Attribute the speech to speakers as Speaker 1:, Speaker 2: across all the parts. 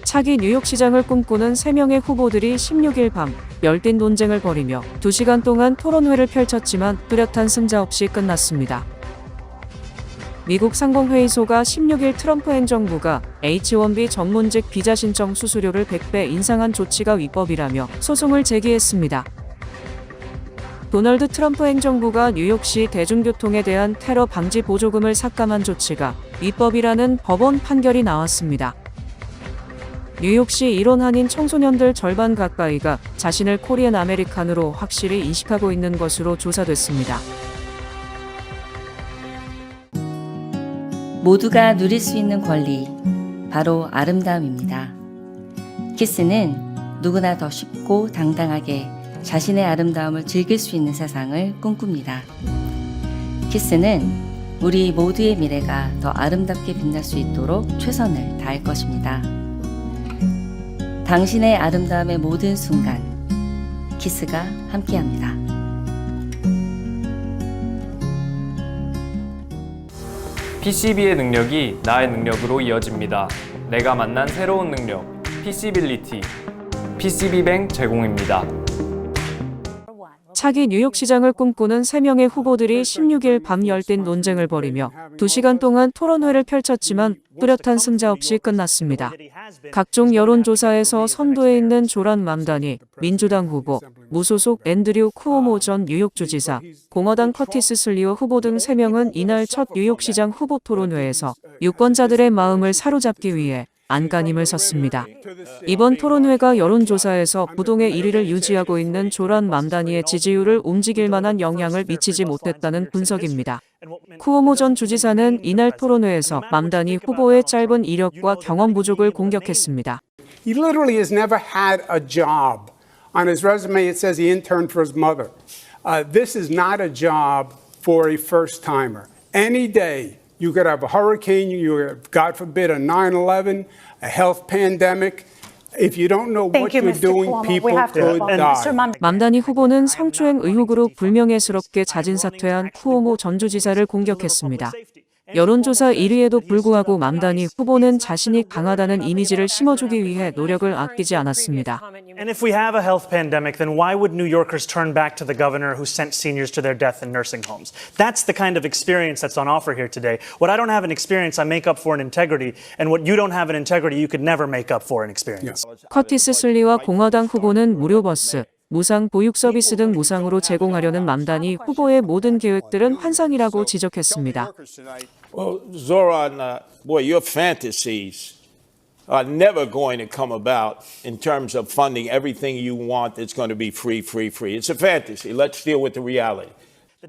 Speaker 1: 차기 뉴욕시장을 꿈꾸는 3명의 후보들이 16일 밤 열띤 논쟁을 벌이며 2시간 동안 토론회를 펼쳤지만 뚜렷한 승자 없이 끝났습니다. 미국 상공회의소가 16일 트럼프 행정부가 H-1B 전문직 비자 신청 수수료를 100배 인상한 조치가 위법이라며 소송을 제기했습니다. 도널드 트럼프 행정부가 뉴욕시 대중교통에 대한 테러 방지 보조금을 삭감한 조치가 위법이라는 법원 판결이 나왔습니다. 뉴욕시 일원 한인 청소년들 절반 가까이가 자신을 코리안 아메리칸으로 확실히 인식하고 있는 것으로 조사됐습니다.
Speaker 2: 모두가 누릴 수 있는 권리, 바로 아름다움입니다. 키스는 누구나 더 쉽고 당당하게 자신의 아름다움을 즐길 수 있는 세상을 꿈꿉니다. 키스는 우리 모두의 미래가 더 아름답게 빛날 수 있도록 최선을 다할 것입니다. 당신의 아름다움의 모든 순간, 키스가 함께합니다.
Speaker 3: PCB의 능력이 나의 능력으로 이어집니다. 내가 만난 새로운 능력, PC빌리티. PCB뱅 제공입니다.
Speaker 1: 차기 뉴욕시장을 꿈꾸는 3명의 후보들이 16일 밤 열띤 논쟁을 벌이며 2시간 동안 토론회를 펼쳤지만 뚜렷한 승자 없이 끝났습니다. 각종 여론조사에서 선두에 있는 조란 맘다니 민주당 후보, 무소속 앤드류 쿠오모 전 뉴욕주지사, 공화당 커티스 슬리어 후보 등 3명은 이날 첫 뉴욕시장 후보 토론회에서 유권자들의 마음을 사로잡기 위해 안간힘을 썼습니다. 이번 토론회가 여론조사에서 부동의 1위를 유지하고 있는 조란 맘다니의 지지율을 움직일 만한 영향을 미치지 못했다는 분석입니다. 쿠오모 전 주지사는 이날 토론회에서 맘다니 후보의 짧은 이력과 경험 부족을 공격했습니다.
Speaker 4: He literally has never had a job. On his resume it says he interned for his mother. This is not a job for a first-timer. Any day you could have a hurricane, you have, God forbid, a 9/11, a health pandemic. If you don't know what you're doing, people could die.
Speaker 1: 맘다니 후보는 성추행 의혹으로 불명예스럽게 자진 사퇴한 쿠오모 전 주지사를 공격했습니다. 여론조사 1위에도 불구하고 맘다니 후보는 자신이 강하다는 이미지를 심어주기 위해 노력을 아끼지 않았습니다.
Speaker 5: And if we have a health pandemic, then why would New Yorkers turn back to the governor who sent seniors to their death in nursing homes? That's the kind of experience that's on offer here today. What I don't have in experience, I make up for in integrity, and what you don't have in integrity, you could never make up for in experience.
Speaker 1: 커티스 슬리와 공화당 후보는 무료 버스, 무상 보육 서비스 등 무상으로 제공하려는 맘다니 후보의 모든 계획들은 환상이라고 지적했습니다.
Speaker 6: Well, Zoran, boy, your fantasies are never going to come about in terms of funding everything you want that's going to be free. It's a fantasy. Let's deal with the reality.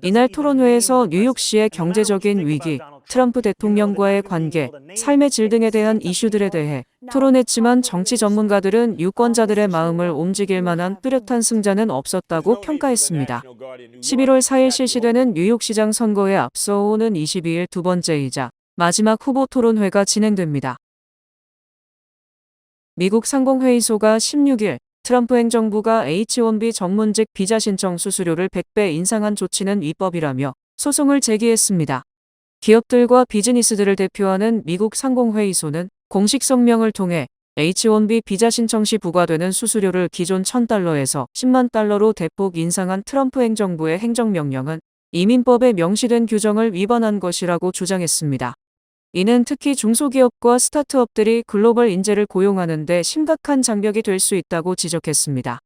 Speaker 1: 이날 토론회에서 뉴욕시의 경제적인 위기, 트럼프 대통령과의 관계, 삶의 질 등에 대한 이슈들에 대해 토론했지만 정치 전문가들은 유권자들의 마음을 움직일 만한 뚜렷한 승자는 없었다고 평가했습니다. 11월 4일 실시되는 뉴욕시장 선거에 앞서 오는 22일 두 번째이자 마지막 후보 토론회가 진행됩니다. 미국 상공회의소가 16일 트럼프 행정부가 H-1B 전문직 비자 신청 수수료를 100배 인상한 조치는 위법이라며 소송을 제기했습니다. 기업들과 비즈니스들을 대표하는 미국 상공회의소는 공식 성명을 통해 H-1B 비자 신청 시 부과되는 수수료를 기존 $1,000에서 $10만 달러로 대폭 인상한 트럼프 행정부의 행정명령은 이민법에 명시된 규정을 위반한 것이라고 주장했습니다. 이는 특히 중소기업과 스타트업들이 글로벌 인재를 고용하는 데 심각한 장벽이 될 수 있다고 지적했습니다.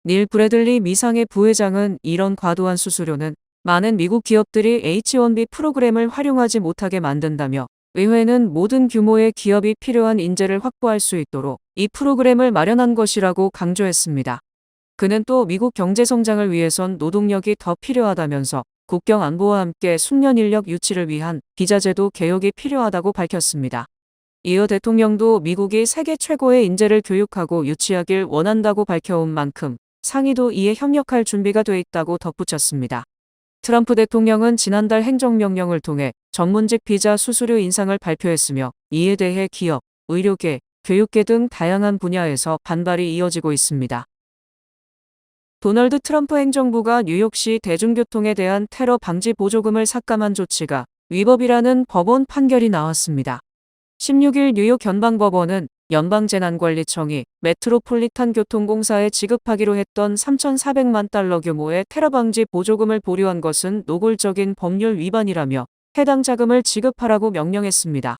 Speaker 1: 닐 브래들리 미상의 부회장은 이런 과도한 수수료는 많은 미국 기업들이 H-1B 프로그램을 활용하지 못하게 만든다며 의회는 모든 규모의 기업이 필요한 인재를 확보할 수 있도록 이 프로그램을 마련한 것이라고 강조했습니다. 그는 또 미국 경제 성장을 위해선 노동력이 더 필요하다면서 국경 안보와 함께 숙련 인력 유치를 위한 비자제도 개혁이 필요하다고 밝혔습니다. 이어 대통령도 미국이 세계 최고의 인재를 교육하고 유치하길 원한다고 밝혀온 만큼 상의도 이에 협력할 준비가 돼 있다고 덧붙였습니다. 트럼프 대통령은 지난달 행정명령을 통해 전문직 비자 수수료 인상을 발표했으며 이에 대해 기업, 의료계, 교육계 등 다양한 분야에서 반발이 이어지고 있습니다. 도널드 트럼프 행정부가 뉴욕시 대중교통에 대한 테러 방지 보조금을 삭감한 조치가 위법이라는 법원 판결이 나왔습니다. 16일 뉴욕 연방법원은 연방재난관리청이 메트로폴리탄 교통공사에 지급하기로 했던 3,400만 달러 규모의 테러 방지 보조금을 보류한 것은 노골적인 법률 위반이라며 해당 자금을 지급하라고 명령했습니다.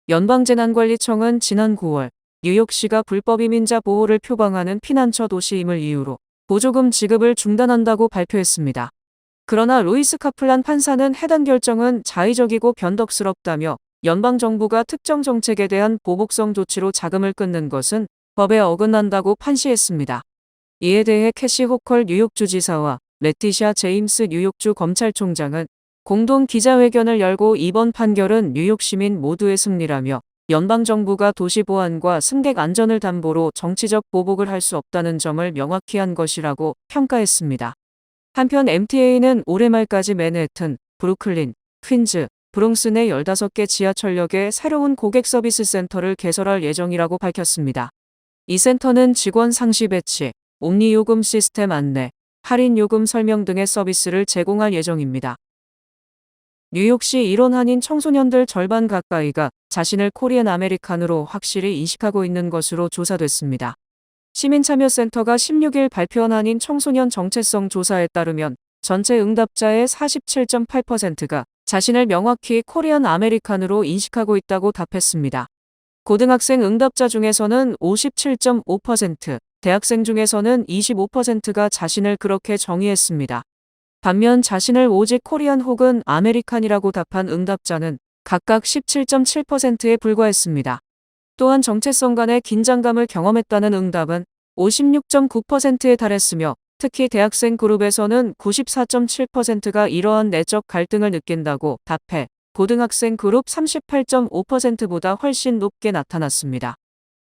Speaker 1: 연방재난관리청은 지난 9월 뉴욕시가 불법 이민자 보호를 표방하는 피난처 도시임을 이유로 보조금 지급을 중단한다고 발표했습니다. 그러나 루이스 카플란 판사는 해당 결정은 자의적이고 변덕스럽다며 연방정부가 특정 정책에 대한 보복성 조치로 자금을 끊는 것은 법에 어긋난다고 판시했습니다. 이에 대해 캐시 호컬 뉴욕주지사와 레티샤 제임스 뉴욕주 검찰총장은 공동 기자회견을 열고 이번 판결은 뉴욕 시민 모두의 승리라며 연방정부가 도시 보안과 승객 안전을 담보로 정치적 보복을 할 수 없다는 점을 명확히 한 것이라고 평가했습니다. 한편 MTA는 올해 말까지 맨해튼, 브루클린, 퀸즈, 브롱스 내 15개 지하철역에 새로운 고객 서비스 센터를 개설할 예정이라고 밝혔습니다. 이 센터는 직원 상시 배치, 옴니 요금 시스템 안내, 할인 요금 설명 등의 서비스를 제공할 예정입니다. 뉴욕시 일원 한인 청소년들 절반 가까이가 자신을 코리안 아메리칸으로 확실히 인식하고 있는 것으로 조사됐습니다. 시민참여센터가 16일 발표한 한인 청소년 정체성 조사에 따르면 전체 응답자의 47.8%가 자신을 명확히 코리안 아메리칸으로 인식하고 있다고 답했습니다. 고등학생 응답자 중에서는 57.5%, 대학생 중에서는 25%가 자신을 그렇게 정의했습니다. 반면 자신을 오직 코리안 혹은 아메리칸이라고 답한 응답자는 각각 17.7%에 불과했습니다. 또한 정체성 간의 긴장감을 경험했다는 응답은 56.9%에 달했으며 특히 대학생 그룹에서는 94.7%가 이러한 내적 갈등을 느낀다고 답해 고등학생 그룹 38.5%보다 훨씬 높게 나타났습니다.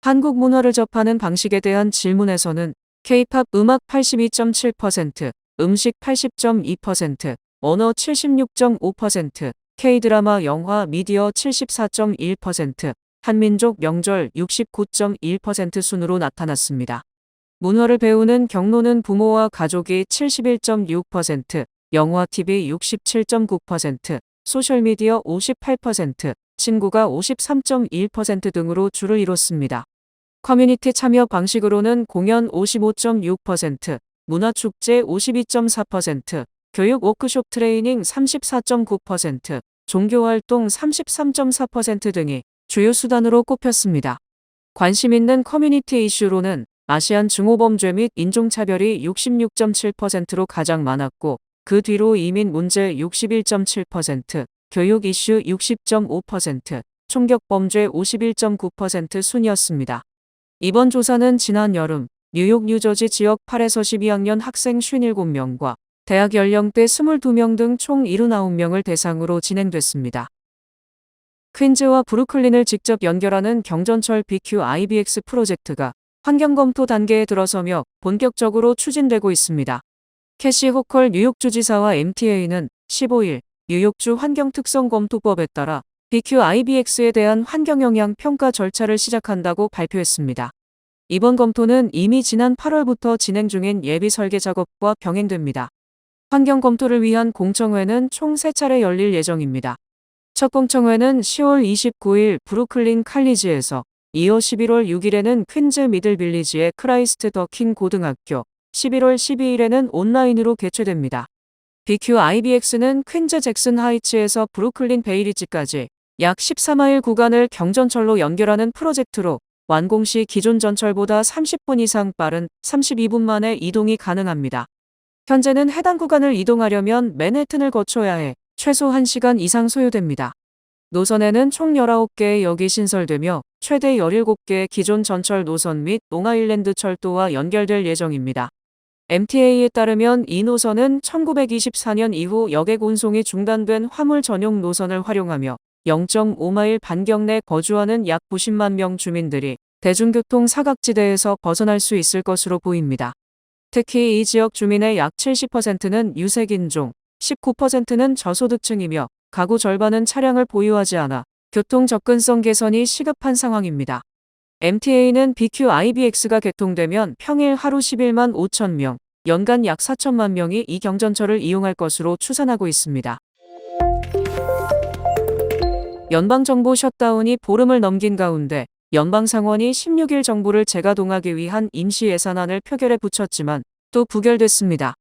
Speaker 1: 한국 문화를 접하는 방식에 대한 질문에서는 K-팝 음악 82.7%, 음식 80.2%, 언어 76.5%, K-드라마 영화 미디어 74.1%, 한민족 명절 69.1% 순으로 나타났습니다. 문화를 배우는 경로는 부모와 가족이 71.6%, 영화 TV 67.9%, 소셜미디어 58%, 친구가 53.1% 등으로 주를 이뤘습니다. 커뮤니티 참여 방식으로는 공연 55.6%, 문화축제 52.4%, 교육 워크숍 트레이닝 34.9%, 종교활동 33.4% 등이 주요 수단으로 꼽혔습니다. 관심 있는 커뮤니티 이슈로는 아시안 증오범죄 및 인종차별이 66.7%로 가장 많았고 그 뒤로 이민 문제 61.7%, 교육 이슈 60.5%, 총격범죄 51.9% 순이었습니다. 이번 조사는 지난 여름 뉴욕 뉴저지 지역 8에서 12학년 학생 57명과 대학 연령대 22명 등 총 79명을 대상으로 진행됐습니다. 퀸즈와 브루클린을 직접 연결하는 경전철 BQ-IBX 프로젝트가 환경검토 단계에 들어서며 본격적으로 추진되고 있습니다. 캐시 호컬 뉴욕주지사와 MTA는 15일 뉴욕주 환경특성검토법에 따라 BQ-IBX에 대한 환경영향 평가 절차를 시작한다고 발표했습니다. 이번 검토는 이미 지난 8월부터 진행 중인 예비 설계 작업과 병행됩니다. 환경검토를 위한 공청회는 총 3차례 열릴 예정입니다. 첫 공청회는 10월 29일 브루클린 칼리지에서, 이어 11월 6일에는 퀸즈 미들빌리지의 크라이스트 더 킹 고등학교, 11월 12일에는 온라인으로 개최됩니다. BQ-IBX는 퀸즈 잭슨 하이츠에서 브루클린 베이리지까지 약 14마일 구간을 경전철로 연결하는 프로젝트로 완공 시 기존 전철보다 30분 이상 빠른 32분 만에 이동이 가능합니다. 현재는 해당 구간을 이동하려면 맨해튼을 거쳐야 해 최소 1시간 이상 소요됩니다. 노선에는 총 19개의 역이 신설되며 최대 17개의 기존 전철 노선 및 롱아일랜드 철도와 연결될 예정입니다. MTA에 따르면 이 노선은 1924년 이후 여객 운송이 중단된 화물 전용 노선을 활용하며 0.5마일 반경 내 거주하는 약 90만 명 주민들이 대중교통 사각지대에서 벗어날 수 있을 것으로 보입니다. 특히 이 지역 주민의 약 70%는 유색인종, 19%는 저소득층이며 가구 절반은 차량을 보유하지 않아 교통 접근성 개선이 시급한 상황입니다. MTA는 BQ-IBX가 개통되면 평일 하루 11만 5천 명, 연간 약 4천만 명이 이 경전철을 이용할 것으로 추산하고 있습니다. 연방정부 셧다운이 보름을 넘긴 가운데 연방상원이 16일 정부를 재가동하기 위한 임시 예산안을 표결에 붙였지만 또 부결됐습니다.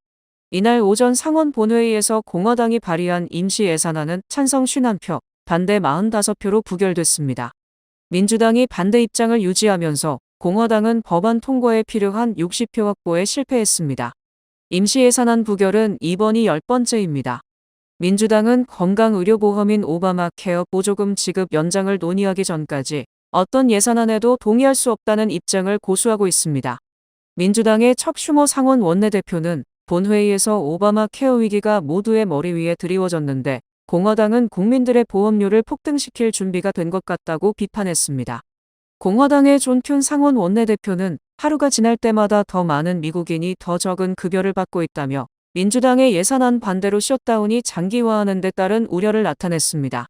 Speaker 1: 이날 오전 상원 본회의에서 공화당이 발의한 임시 예산안은 찬성 51표, 반대 45표로 부결됐습니다. 민주당이 반대 입장을 유지하면서 공화당은 법안 통과에 필요한 60표 확보에 실패했습니다. 임시 예산안 부결은 이번이 10번째입니다. 민주당은 건강의료보험인 오바마 케어 보조금 지급 연장을 논의하기 전까지 어떤 예산안에도 동의할 수 없다는 입장을 고수하고 있습니다. 민주당의 척 슈머 상원 원내대표는 본회의에서 오바마 케어 위기가 모두의 머리 위에 드리워졌는데 공화당은 국민들의 보험료를 폭등시킬 준비가 된 것 같다고 비판했습니다. 공화당의 존 튠 상원 원내대표는 하루가 지날 때마다 더 많은 미국인이 더 적은 급여를 받고 있다며 민주당의 예산안 반대로 셧다운이 장기화하는 데 따른 우려를 나타냈습니다.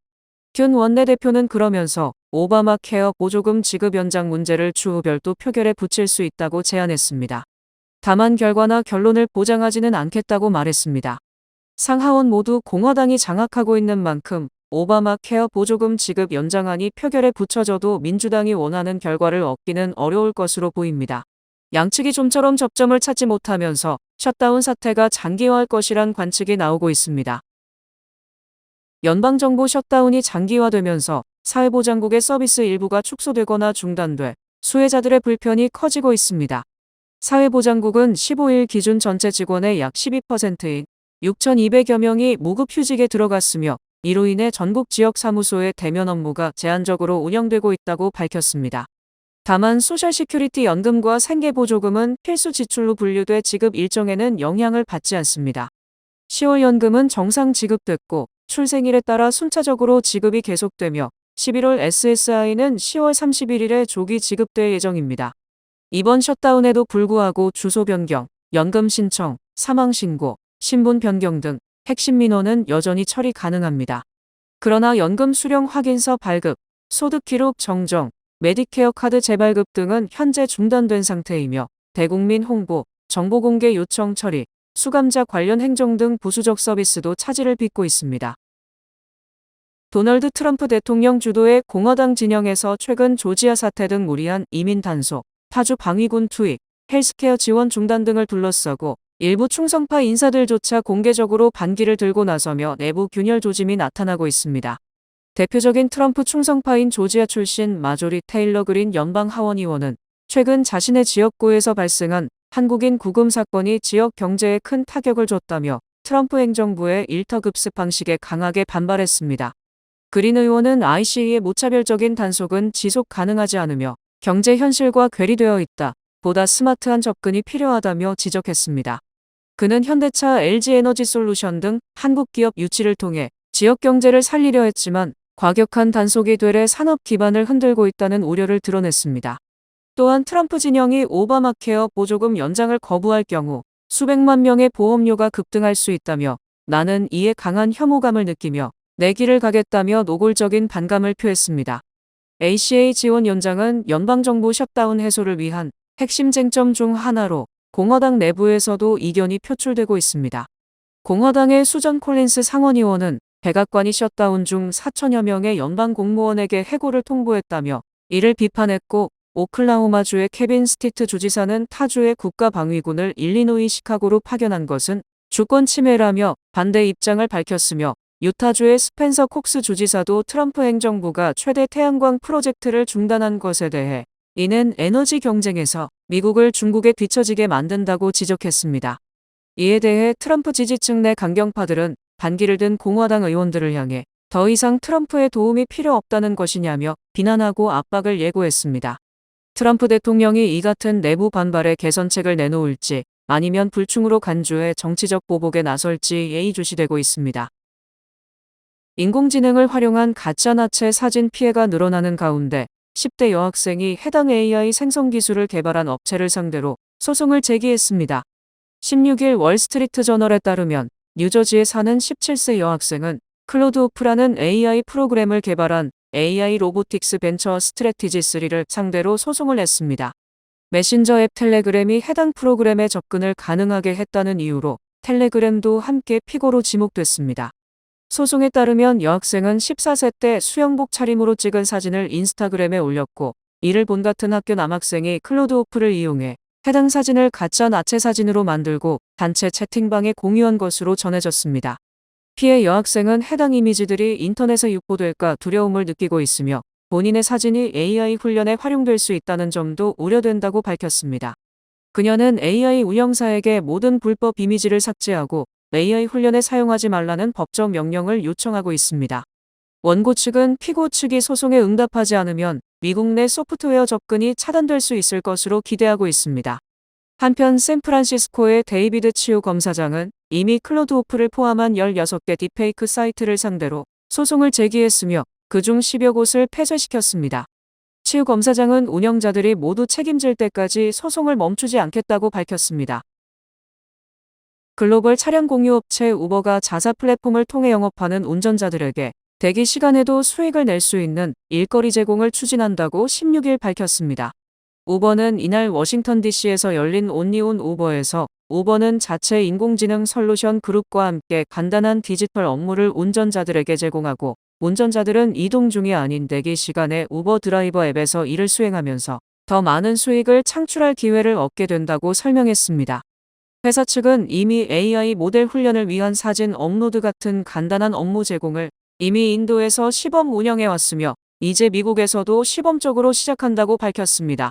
Speaker 1: 균 원내대표는 그러면서 오바마 케어 보조금 지급 연장 문제를 추후 별도 표결에 붙일 수 있다고 제안했습니다. 다만 결과나 결론을 보장하지는 않겠다고 말했습니다. 상하원 모두 공화당이 장악하고 있는 만큼 오바마 케어 보조금 지급 연장안이 표결에 붙여져도 민주당이 원하는 결과를 얻기는 어려울 것으로 보입니다. 양측이 좀처럼 접점을 찾지 못하면서 셧다운 사태가 장기화할 것이란 관측이 나오고 있습니다. 연방정부 셧다운이 장기화되면서 사회보장국의 서비스 일부가 축소되거나 중단돼 수혜자들의 불편이 커지고 있습니다. 사회보장국은 15일 기준 전체 직원의 약 12%인 6,200여 명이 무급휴직에 들어갔으며 이로 인해 전국 지역 사무소의 대면 업무가 제한적으로 운영되고 있다고 밝혔습니다. 다만 소셜시큐리티 연금과 생계보조금은 필수 지출로 분류돼 지급 일정에는 영향을 받지 않습니다. 10월 연금은 정상 지급됐고 출생일에 따라 순차적으로 지급이 계속되며 11월 SSI는 10월 31일에 조기 지급될 예정입니다. 이번 셧다운에도 불구하고 주소 변경, 연금 신청, 사망 신고, 신분 변경 등 핵심 민원은 여전히 처리 가능합니다. 그러나 연금 수령 확인서 발급, 소득 기록 정정, 메디케어 카드 재발급 등은 현재 중단된 상태이며 대국민 홍보, 정보 공개 요청 처리, 수감자 관련 행정 등 부수적 서비스도 차질을 빚고 있습니다. 도널드 트럼프 대통령 주도의 공화당 진영에서 최근 조지아 사태 등 무리한 이민 단속, 파주 방위군 투입, 헬스케어 지원 중단 등을 둘러싸고 일부 충성파 인사들조차 공개적으로 반기를 들고 나서며 내부 균열 조짐이 나타나고 있습니다. 대표적인 트럼프 충성파인 조지아 출신 마조리 테일러 그린 연방 하원 의원은 최근 자신의 지역구에서 발생한 한국인 구금 사건이 지역 경제에 큰 타격을 줬다며 트럼프 행정부의 일터급습 방식에 강하게 반발했습니다. 그린 의원은 ICE의 무차별적인 단속은 지속 가능하지 않으며 경제 현실과 괴리되어 있다. 보다 스마트한 접근이 필요하다며 지적했습니다. 그는 현대차, LG에너지솔루션 등 한국 기업 유치를 통해 지역 경제를 살리려 했지만 과격한 단속이 되레 산업 기반을 흔들고 있다는 우려를 드러냈습니다. 또한 트럼프 진영이 오바마 케어 보조금 연장을 거부할 경우 수백만 명의 보험료가 급등할 수 있다며 나는 이에 강한 혐오감을 느끼며 내 길을 가겠다며 노골적인 반감을 표했습니다. ACA 지원 연장은 연방정부 셧다운 해소를 위한 핵심 쟁점 중 하나로 공화당 내부에서도 이견이 표출되고 있습니다. 공화당의 수전 콜린스 상원의원은 백악관이 셧다운 중 4천여 명의 연방 공무원에게 해고를 통보했다며 이를 비판했고 오클라호마주의 케빈 스티트 주지사는 타주의 국가방위군을 일리노이 시카고로 파견한 것은 주권 침해라며 반대 입장을 밝혔으며 유타주의 스펜서 콕스 주지사도 트럼프 행정부가 최대 태양광 프로젝트를 중단한 것에 대해 이는 에너지 경쟁에서 미국을 중국에 뒤처지게 만든다고 지적했습니다. 이에 대해 트럼프 지지층 내 강경파들은 반기를 든 공화당 의원들을 향해 더 이상 트럼프의 도움이 필요 없다는 것이냐며 비난하고 압박을 예고했습니다. 트럼프 대통령이 이 같은 내부 반발에 개선책을 내놓을지 아니면 불충으로 간주해 정치적 보복에 나설지 예의주시되고 있습니다. 인공지능을 활용한 가짜나체 사진 피해가 늘어나는 가운데 10대 여학생이 해당 AI 생성 기술을 개발한 업체를 상대로 소송을 제기했습니다. 16일 월스트리트 저널에 따르면 뉴저지에 사는 17세 여학생은 클로드 오프라는 AI 프로그램을 개발한 AI 로보틱스 벤처 스트래티지3를 상대로 소송을 냈습니다. 메신저 앱 텔레그램이 해당 프로그램에 접근을 가능하게 했다는 이유로 텔레그램도 함께 피고로 지목됐습니다. 소송에 따르면 여학생은 14세 때 수영복 차림으로 찍은 사진을 인스타그램에 올렸고, 이를 본 같은 학교 남학생이 클로드 호프를 이용해 해당 사진을 가짜 나체 사진으로 만들고 단체 채팅방에 공유한 것으로 전해졌습니다. 피해 여학생은 해당 이미지들이 인터넷에 유포될까 두려움을 느끼고 있으며 본인의 사진이 AI 훈련에 활용될 수 있다는 점도 우려된다고 밝혔습니다. 그녀는 AI 운영사에게 모든 불법 이미지를 삭제하고 AI 훈련에 사용하지 말라는 법적 명령을 요청하고 있습니다. 원고 측은 피고 측이 소송에 응답하지 않으면 미국 내 소프트웨어 접근이 차단될 수 있을 것으로 기대하고 있습니다. 한편 샌프란시스코의 데이비드 치우 검사장은 이미 클로드 호프를 포함한 16개 딥페이크 사이트를 상대로 소송을 제기했으며 그중 10여 곳을 폐쇄시켰습니다. 치우 검사장은 운영자들이 모두 책임질 때까지 소송을 멈추지 않겠다고 밝혔습니다. 글로벌 차량 공유 업체 우버가 자사 플랫폼을 통해 영업하는 운전자들에게 대기 시간에도 수익을 낼 수 있는 일거리 제공을 추진한다고 16일 밝혔습니다. 우버는 이날 워싱턴 DC에서 열린 온리온 우버에서 우버는 자체 인공지능 솔루션 그룹과 함께 간단한 디지털 업무를 운전자들에게 제공하고, 운전자들은 이동 중이 아닌 대기 시간에 우버 드라이버 앱에서 일을 수행하면서 더 많은 수익을 창출할 기회를 얻게 된다고 설명했습니다. 회사 측은 이미 AI 모델 훈련을 위한 사진 업로드 같은 간단한 업무 제공을 이미 인도에서 시범 운영해왔으며 이제 미국에서도 시범적으로 시작한다고 밝혔습니다.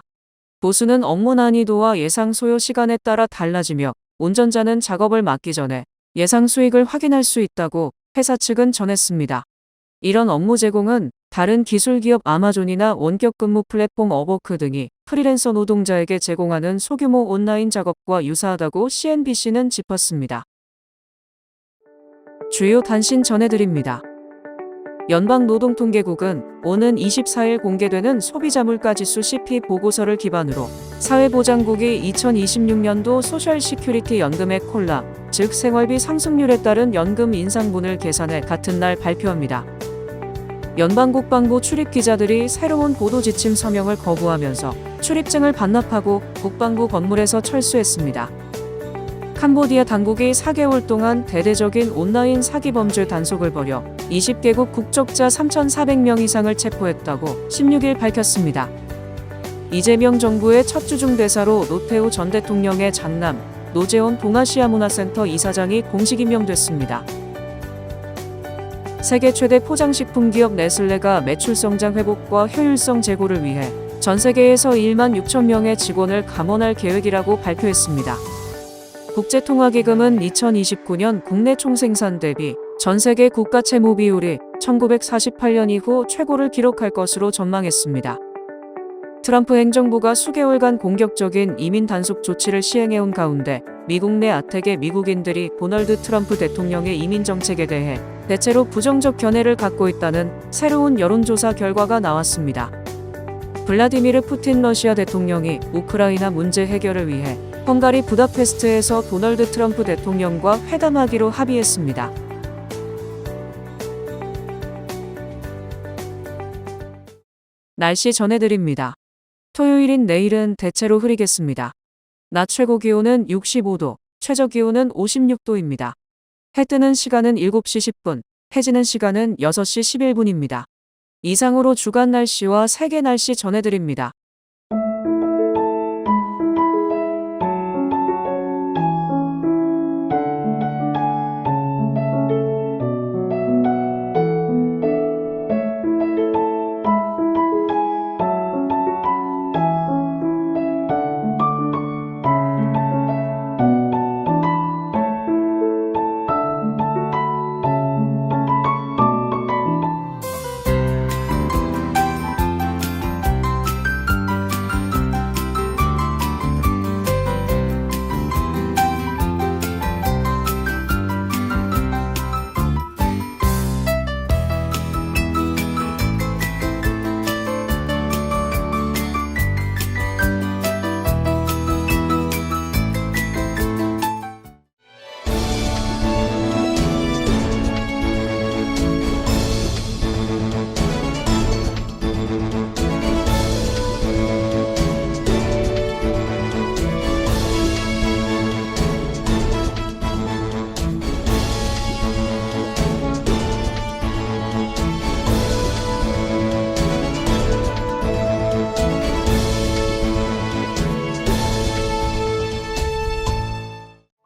Speaker 1: 보수는 업무 난이도와 예상 소요 시간에 따라 달라지며 운전자는 작업을 맡기 전에 예상 수익을 확인할 수 있다고 회사 측은 전했습니다. 이런 업무 제공은 다른 기술 기업 아마존이나 원격 근무 플랫폼 업워크 등이 프리랜서 노동자에게 제공하는 소규모 온라인 작업과 유사하다고 CNBC는 짚었습니다. 주요 단신 전해드립니다. 연방노동통계국은 오는 24일 공개되는 소비자 물가지수 CP 보고서를 기반으로 사회보장국이 2026년도 소셜 시큐리티 연금액 콜라, 즉 생활비 상승률에 따른 연금 인상분을 계산해 같은 날 발표합니다. 연방국방부 출입기자들이 새로운 보도 지침 서명을 거부하면서 출입증을 반납하고 국방부 건물에서 철수했습니다. 캄보디아 당국이 4개월 동안 대대적인 온라인 사기 범죄 단속을 벌여 20개국 국적자 3,400명 이상을 체포했다고 16일 밝혔습니다. 이재명 정부의 첫 주중 대사로 노태우 전 대통령의 장남 노재원 동아시아 문화센터 이사장이 공식 임명됐습니다. 세계 최대 포장식품 기업 네슬레가 매출 성장 회복과 효율성 제고를 위해 전 세계에서 1만 6천 명의 직원을 감원할 계획이라고 발표했습니다. 국제통화기금은 2029년 국내 총생산 대비 전 세계 국가 채무 비율이 1948년 이후 최고를 기록할 것으로 전망했습니다. 트럼프 행정부가 수개월간 공격적인 이민 단속 조치를 시행해온 가운데 미국 내 아택의 미국인들이 도널드 트럼프 대통령의 이민 정책에 대해 대체로 부정적 견해를 갖고 있다는 새로운 여론조사 결과가 나왔습니다. 블라디미르 푸틴 러시아 대통령이 우크라이나 문제 해결을 위해 헝가리 부다페스트에서 도널드 트럼프 대통령과 회담하기로 합의했습니다. 날씨 전해드립니다. 토요일인 내일은 대체로 흐리겠습니다. 낮 최고 기온은 65도, 최저 기온은 56도입니다. 해 뜨는 시간은 7시 10분, 해지는 시간은 6시 11분입니다. 이상으로 주간 날씨와 세계 날씨 전해드립니다.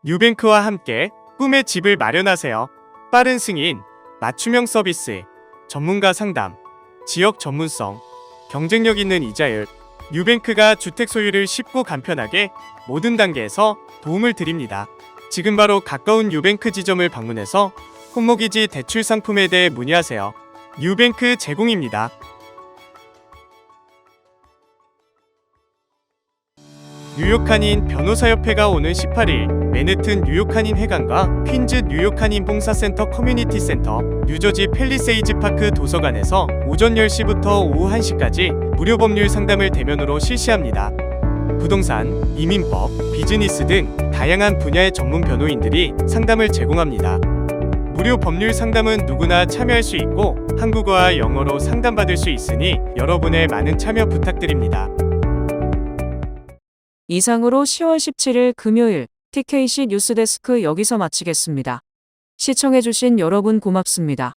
Speaker 7: 뉴뱅크와 함께 꿈의 집을 마련하세요. 빠른 승인, 맞춤형 서비스, 전문가 상담, 지역 전문성, 경쟁력 있는 이자율. 뉴뱅크가 주택 소유를 쉽고 간편하게 모든 단계에서 도움을 드립니다. 지금 바로 가까운 뉴뱅크 지점을 방문해서 홈모기지 대출 상품에 대해 문의하세요. 뉴뱅크 제공입니다. 뉴욕 한인 변호사협회가 오는 18일 맨해튼 뉴욕 한인 회관과 퀸즈 뉴욕 한인 봉사센터 커뮤니티 센터, 뉴저지 팰리세이즈 파크 도서관에서 오전 10시부터 오후 1시까지 무료 법률 상담을 대면으로 실시합니다. 부동산, 이민법, 비즈니스 등 다양한 분야의 전문 변호인들이 상담을 제공합니다. 무료 법률 상담은 누구나 참여할 수 있고 한국어와 영어로 상담받을 수 있으니 여러분의 많은 참여 부탁드립니다.
Speaker 1: 이상으로 10월 17일 금요일 TKC 뉴스데스크 여기서 마치겠습니다. 시청해주신 여러분 고맙습니다.